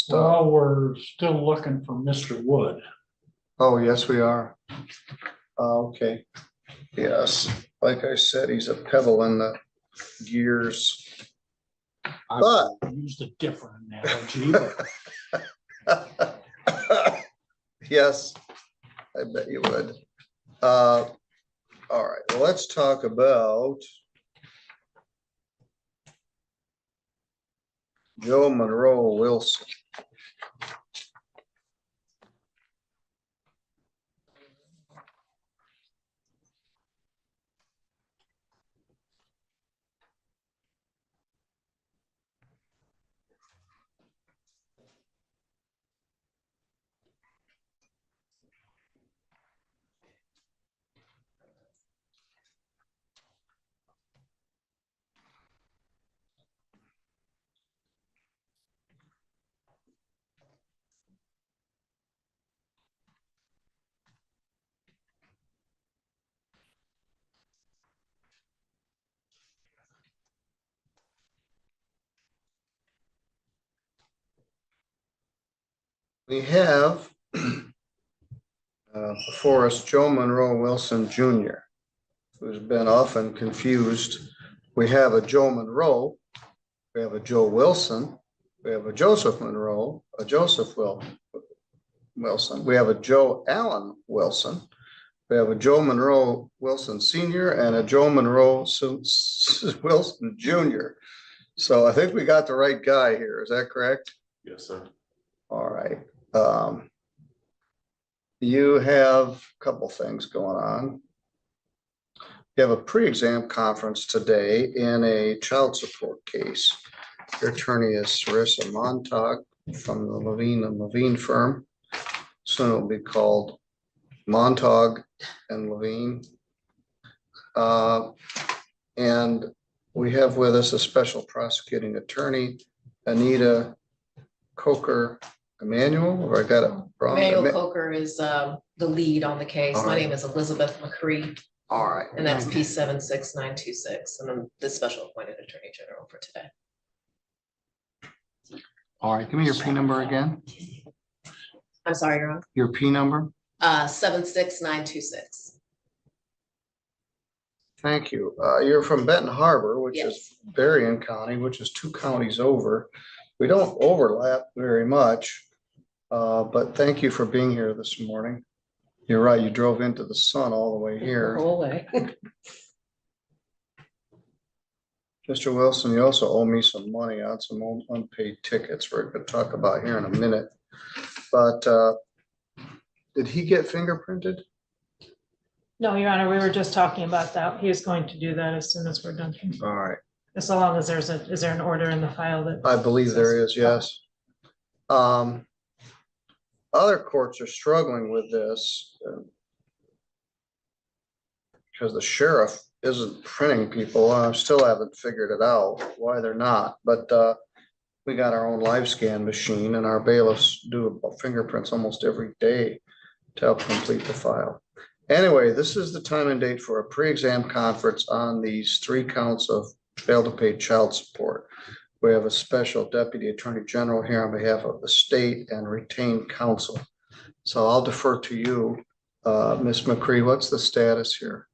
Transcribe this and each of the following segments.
Well, we're still looking for Mr. Wood. Oh, yes, we are. Okay. Yes, like I said, he's a pebble in the gears. I But- used a different analogy, but Yes, I bet you would. All right, well, let's talk about Joe Monroe Wilson. We have before us Joe Monroe Wilson Jr., who's been often confused. We have a Joe Monroe, we have a Joe Wilson, we have a Joseph Monroe, a Joseph Wilson, we have a Joe Allen Wilson, we have a Joe Monroe Wilson Sr. and a Joe Monroe Wilson Jr. So I think we got the right guy here. Is that correct? Yes, sir. All right. You have a couple things going on. You have a pre-exam conference today in a child support case. Your attorney is Sarissa Montag from the Levine and Levine firm. Soon it'll be called Montag and Levine. And we have with us a special prosecuting attorney, Anita Coker Emmanuel, or I got it wrong? Emmanuel Coker is the lead on the case. All My right. name is Elizabeth McCree, All right. and that's P76926, and I'm the special appointed attorney general for today. All right, give me your P number again. I'm sorry, Your Honor. Your P number. 76926. Thank you. You're from Benton Harbor, which is Yes. Berrien County, which is 2 counties over. We don't overlap very much, but thank you for being here this morning. You're right, you drove into the sun all the way here. Go away. Mr. Wilson, you also owe me some money on some old unpaid tickets we're going to talk about here in a minute. But did he get fingerprinted? No, Your Honor, we were just talking about that. He is going to do that as soon as we're done. All right. As long as is there an order in the file that? I believe there is, yes. Other courts are struggling with this because the sheriff isn't printing people. I still haven't figured it out why they're not, but we got our own live scan machine and our bailiffs do fingerprints almost every day to help complete the file. Anyway, this is the time and date for a pre-exam conference on these 3 counts of failed to pay child support. We have a special deputy attorney general here on behalf of the state and retained counsel. So I'll defer to you, Ms. McCree. What's the status here?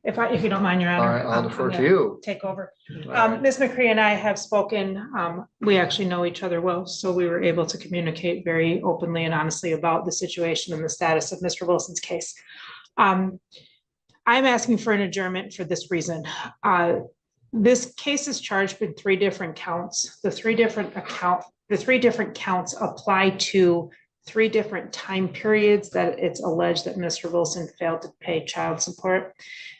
If you don't mind, Your All Honor. right, I'll defer I'm to gonna you. Take over. All right. Ms. McCree and I have spoken. We actually know each other well, so we were able to communicate very openly and honestly about the situation and the status of Mr. Wilson's case. I'm asking for an adjournment for this reason. This case is charged with 3 different counts. The three different counts apply to 3 different time periods that it's alleged that Mr. Wilson failed to pay child support.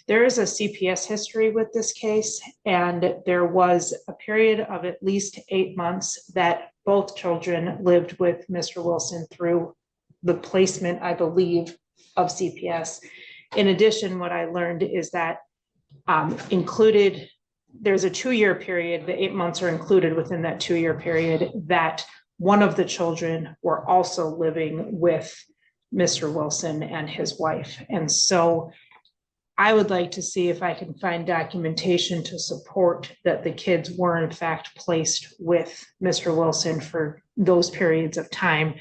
There is a CPS history with this case, and there was a period of at least 8 months that both children lived with Mr. Wilson through the placement, I believe, of CPS. In addition, what I learned is that there's a 2-year period, the 8 months are included within that 2-year period, that one of the children were also living with Mr. Wilson and his wife. And so I would like to see if I can find documentation to support that the kids were in fact placed with Mr. Wilson for those periods of time.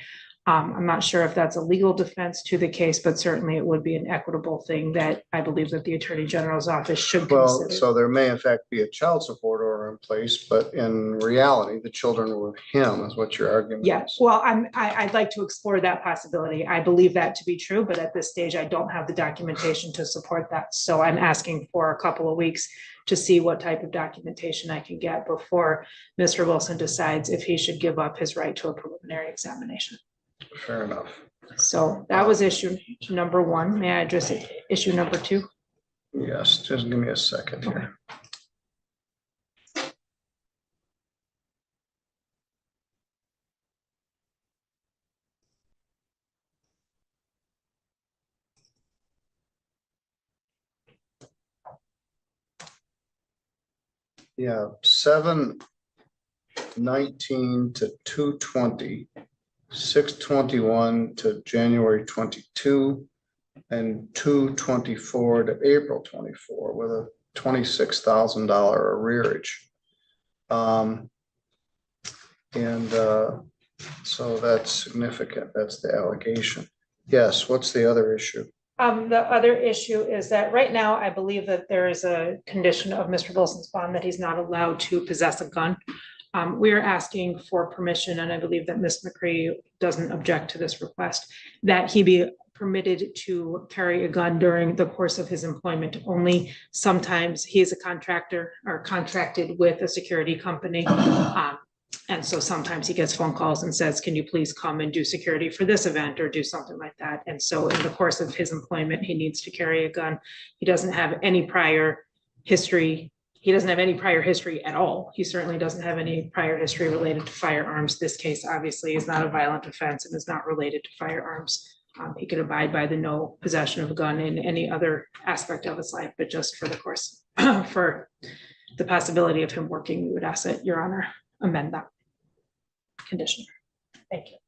I'm not sure if that's a legal defense to the case, but certainly it would be an equitable thing that I believe that the Attorney General's office should Well, consider. so there may in fact be a child support order in place, but in reality, the children were with him is what your argument Yeah, is. well, I'd like to explore that possibility. I believe that to be true, but at this stage, I don't have the documentation to support that. So I'm asking for a couple of weeks to see what type of documentation I can get before Mr. Wilson decides if he should give up his right to a preliminary examination. Fair enough. So that was issue number one. May I address issue number two? Yes, just give me a second here. Yeah, 7/19 to 2/20, 6/21 to January 22, and 2/24 to April 24 with a $26,000 arrearage. So that's significant. That's the allegation. Yes, what's the other issue? The other issue is that right now, I believe that there is a condition of Mr. Wilson's bond that he's not allowed to possess a gun. We are asking for permission, and I believe that Ms. McCree doesn't object to this request, that he be permitted to carry a gun during the course of his employment. Only sometimes he is a contractor or contracted with a security company. And so sometimes he gets phone calls and says, can you please come and do security for this event or do something like that? And so in the course of his employment, he needs to carry a gun. He doesn't have any prior history. He doesn't have any prior history at all. He certainly doesn't have any prior history related to firearms. This case obviously is not a violent offense and is not related to firearms. He could abide by the no possession of a gun in any other aspect of his life, but just for the course, for the possibility of him working, we would ask that Your Honor amend that condition. Thank you.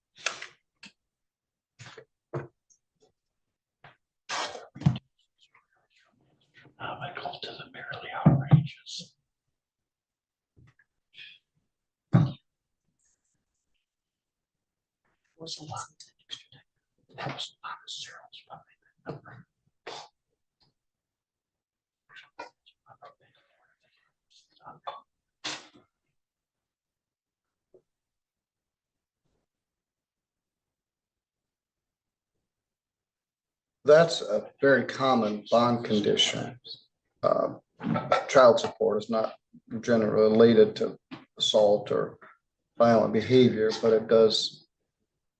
I call to the merely outrageous. Was a lot. That was not a zeros behind that number. That's a very common bond condition. Child support is not generally related to assault or violent behavior, but it does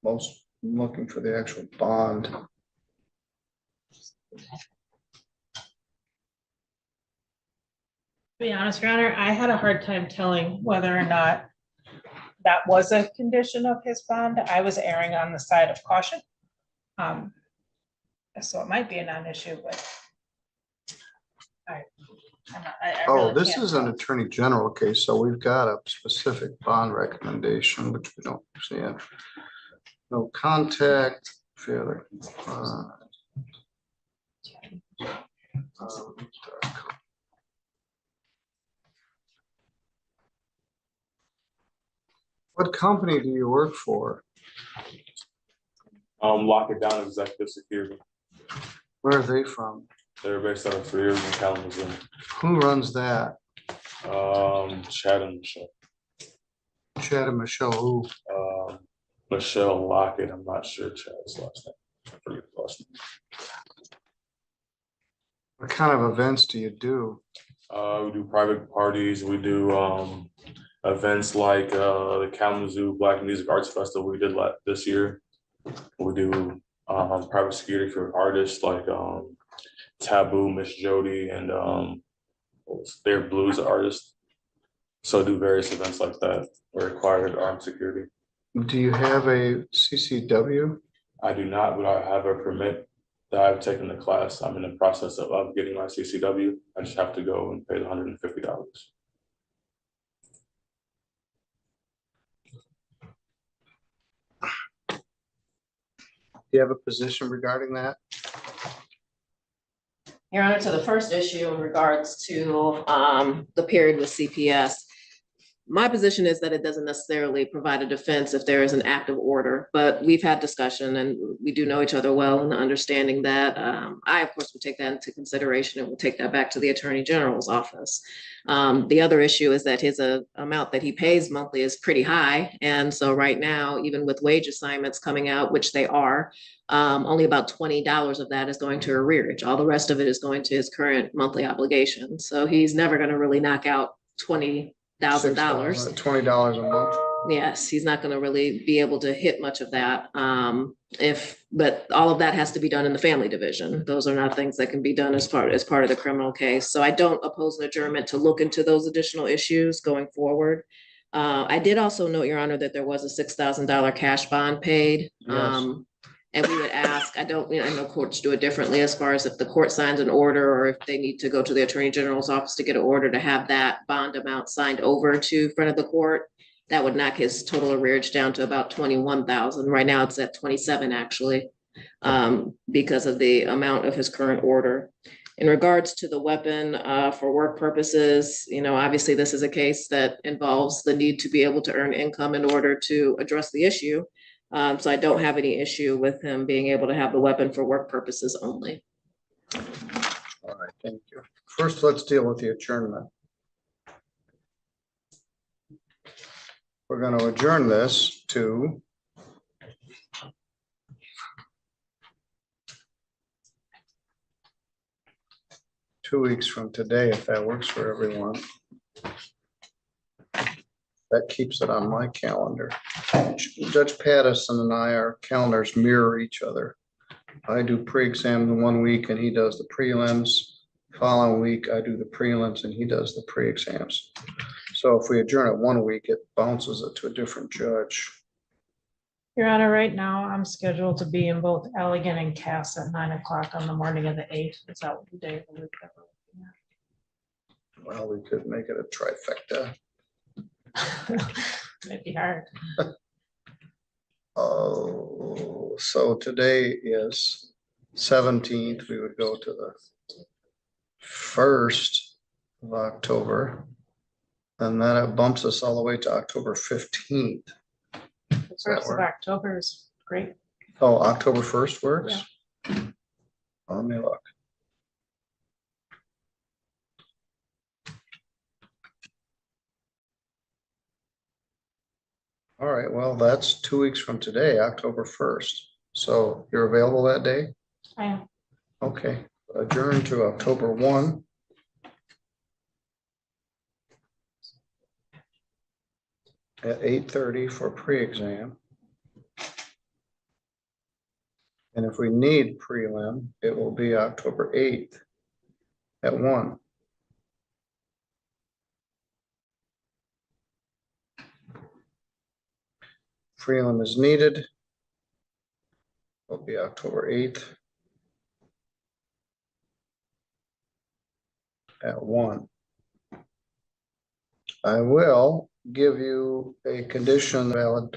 most looking for the actual bond. To be honest, Your Honor, I had a hard time telling whether or not that was a condition of his bond. I was erring on the side of caution. So it might be a non-issue, but I Oh, really this can't is an tell. attorney general case, so we've got a specific bond recommendation, which we don't see it. No contact, failure. What company do you work for? Lock It Down Executive Security. Where are they from? They're based out of Arrears in Kalamazoo. Who runs that? Chad and Michelle. Chad and Michelle, who? Michelle Lockett. I'm not sure Chad's last name. I forget the last name. What kind of events do you do? We do private parties. We do events like the Kalamazoo Black Music Arts Festival we did this year. We do private security for artists like Taboo, Miss Jody, and they're blues artists. So do various events like that where required armed security. Do you have a CCW? I do not, but I have a permit that I've taken the class. I'm in the process of getting my CCW. I just have to go and pay the $150. Do you have a position regarding that? Your Honor, to the first issue in regards to the period with CPS. My position is that it doesn't necessarily provide a defense if there is an active order, but we've had discussion and we do know each other well and understanding that. I, of course, would take that into consideration and will take that back to the Attorney General's office. The other issue is that his amount that he pays monthly is pretty high. And so right now, even with wage assignments coming out, which they are, only about $20 of that is going to arrearage. All the rest of it is going to his current monthly obligation. So he's never going to really knock out $20,000. $20 a month. Yes, he's not going to really be able to hit much of that. But all of that has to be done in the family division. Those are not things that can be done as part of the criminal case. So I don't oppose an adjournment to look into those additional issues going forward. I did also note, Your Honor, that there was a $6,000 cash bond paid. Yes. And we would ask, I know courts do it differently as far as if the court signs an order or if they need to go to the Attorney General's office to get an order to have that bond amount signed over to front of the court. That would knock his total arrearage down to about 21,000. Right now it's at 27 actually, because of the amount of his current order. In regards to the weapon for work purposes, obviously this is a case that involves the need to be able to earn income in order to address the issue. So I don't have any issue with him being able to have the weapon for work purposes only. All right, thank you. First, let's deal with the adjournment. We're going to adjourn this to two weeks from today, if that works for everyone. That keeps it on my calendar. Judge Pattison and I, our calendars mirror each other. I do pre-exam in 1 week and he does the prelims. Following week, I do the prelims and he does the pre-exams. So if we adjourn it 1 week, it bounces it to a different judge. Your Honor, right now I'm scheduled to be in both Allegan and Cass at 9 o'clock on the morning of the 8th. Is that what the day of the week that we're looking Well, we could make it a trifecta. Might be hard. Oh, so today is 17th. We would go to the 1st of October. And then it bumps us all the way to October 15th. The 1st of October is great. Oh, October 1st works? Yeah. Let me look. All right, well, that's 2 weeks from today, October 1st. So you're available that day? I am. Okay, adjourn to October 1. At 8:30 for pre-exam. And if we need prelim, it will be October 8th at 1. Prelim is needed. Will be October 8th at 1. I will give you a condition valid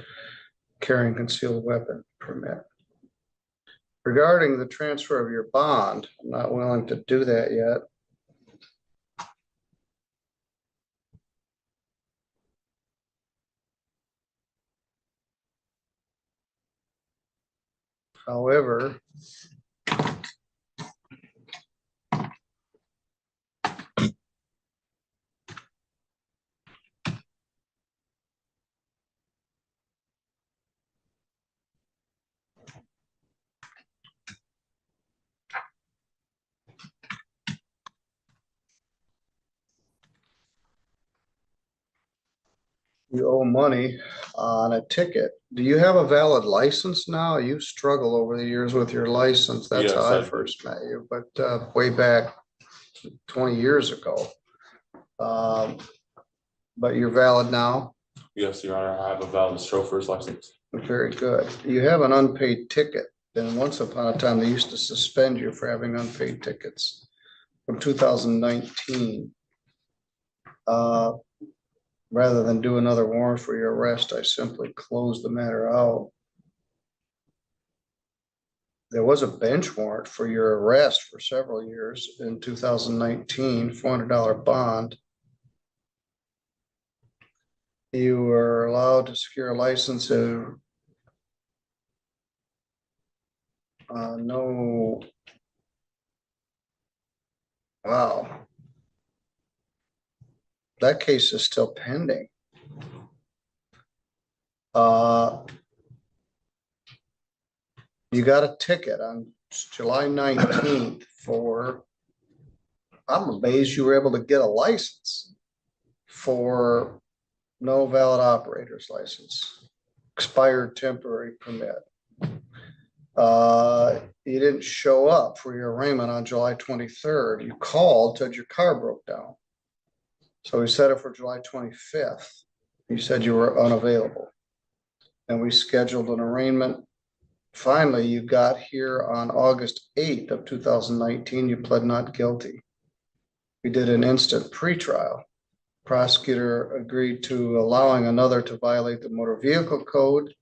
carrying concealed weapon permit. Regarding the transfer of your bond, I'm not willing to do that yet. However, you owe money on a ticket. Do you have a valid license now? You struggle over the years with your license. That's Yes, how I I do. first met you, but way back 20 years ago. But you're valid now? Yes, Your Honor, I have a valid chauffeur's license. Very good. You have an unpaid ticket. And once upon a time, they used to suspend you for having unpaid tickets from 2019. Rather than do another warrant for your arrest, I simply closed the matter out. there was a bench warrant for your arrest for several years in 2019, $400 bond. You were allowed to secure a license of no. Wow. That case is still pending. You got a ticket on July 19th for, I'm amazed you were able to get a license for no valid operator's license, expired temporary permit. You didn't show up for your arraignment on July 23rd. You called, said your car broke down. So we set it for July 25th. You said you were unavailable. And we scheduled an arraignment. Finally, you got here on August 8th of 2019. You pled not guilty. We did an instant pretrial. Prosecutor agreed to allowing another to violate the motor vehicle code.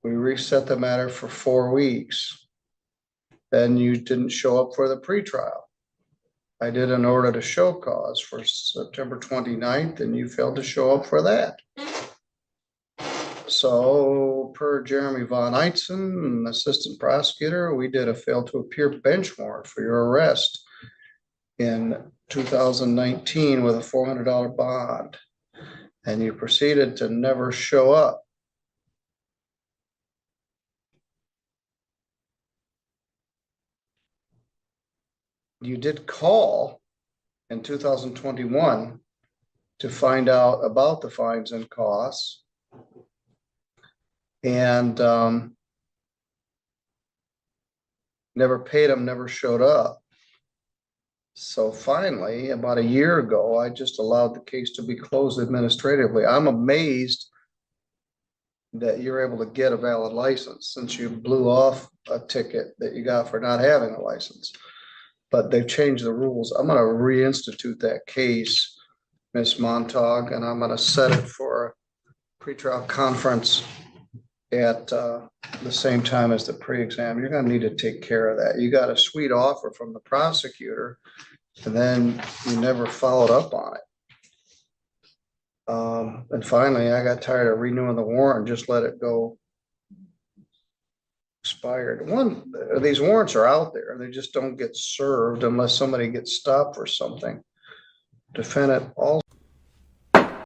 We reset the matter for 4 weeks. Then you didn't show up for the pretrial. I did an order to show cause for September 29th, and you failed to show up for that. So per Jeremy Von Eitzen, assistant prosecutor, we did a fail to appear bench warrant for your arrest in 2019 with a $400 bond, and you proceeded to never show up. You did call in 2021 to find out about the fines and costs. And never paid them, never showed up. So finally, about a year ago, I just allowed the case to be closed administratively. I'm amazed that you're able to get a valid license since you blew off a ticket that you got for not having a license. But they've changed the rules. I'm going to reinstitute that case, Ms. Montauk, and I'm going to set it for a pretrial conference at the same time as the pre-exam. You're going to need to take care of that. You got a sweet offer from the prosecutor, and then you never followed up on it. And finally, I got tired of renewing the warrant, just let it go expired. These warrants are out there. They just don't get served unless somebody gets stopped for something. Defendant also